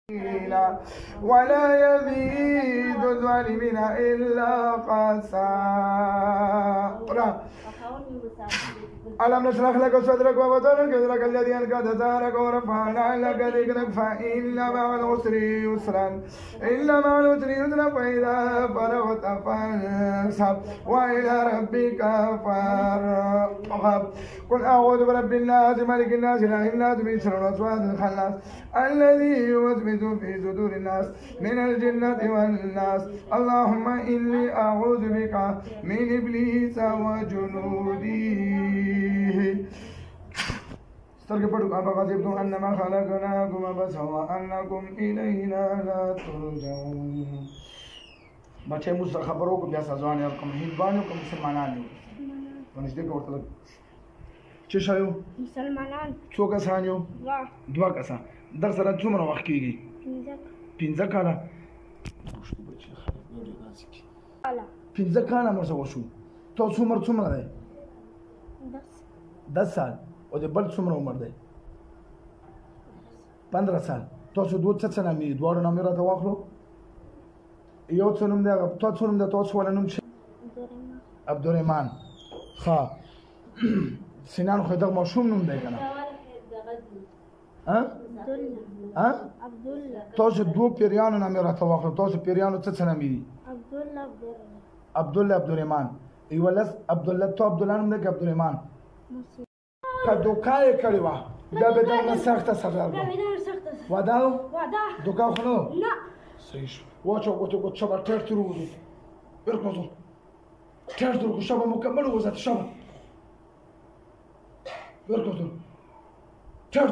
ولا يزيد الظالمين إلا خسارا. ألم نشرح لك صدرك ووضعنا كذلك الذي أنقض ظهرك ورفعنا لك ذكرك فإن مع العسر يسرا فإذا فرغت فانصب وإلى ربك فارغب. قل أعوذ برب الناس ملك الناس إله الناس من شر الوسواس الخناس الذي يوسوس في صدور الناس من الجنة والناس. اللهم إني أعوذ بك من إبليس وجنوده. استغفرك فحسبتم أنما خلقناكم عبثا وأنكم إلينا لا ترجعون. بچه موږ خبرو کو بیا سازوان یو کوم هیبانو کوم مسلمانان یو ونځ دې ورته چې شایو مسلمانان څو کسان یو دوه کسان در سره څومره وخت کېږي 15 کاله 15 کاله مو سره وشو تاسو عمر څومره دی 10 سال او د بل څومره عمر دی 15 سال تاسو دوه څه نه مې دوه نه مې راته واخلو یو څه نوم دی تاسو نوم دی تاسو ولا نوم عبدالرحمن ها سنان خو دغه مشوم نوم دی کنه ها عبدالله تاسو دوه پیریانو نه مې راته واخلو تاسو پیریانو څه نه مې دي عبدالله عبدالرحمن ایولس عبدالله تو عبدالله نوم دی عبدالرحمن که دوکا یې کړې وه بیا به دغه سخته سزا واده دوکا خو نه صحیح شو واچو ګوتو شبه ټیر تر وځو ورکوزو ټیر تر کو شبه مکمل وځه شبه ورکوزو ټیر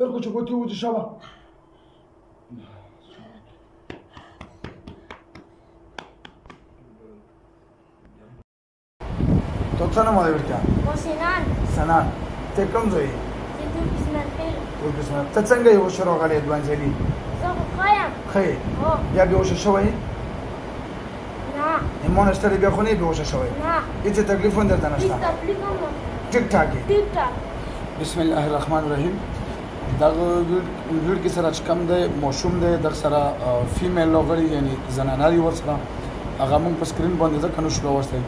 ورکوچو ګوتو وځه شبه تو څه نوم دی ورته سنان ته کوم ځای ته څنګه یو شروع غلې دوانځلي زه خو بیا به وشه شوی نه ایمون ستړي بیا خو نه به وشه شوی نه هیڅ تکلیف هم درته نشته ټیک ټاک بسم الله الرحمن الرحیم دغه ویډیو کې سره چې کم دی موشوم دی در سره فیمیل لوغړي یعنی زنانه ور سره هغه موږ په سکرین باندې ځکه نو شروع وستای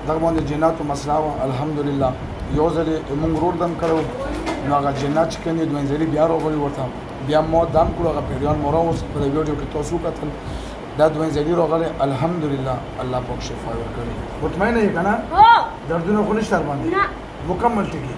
دغه باندې جناتو مسله الحمدلله یو ځل موږ ورور دم کړو نو هغه جنات چې کني دوینځلي بیا راغلي ورته بیا مو دام کړو هغه پیریان مور اوس په ویډیو کې تاسو کتل دا دوینځلي راغلي الحمدلله الله پاک شفا ورکړي مطمئن یې کنه دردونه خو نشته باندې نه مکمل ټکی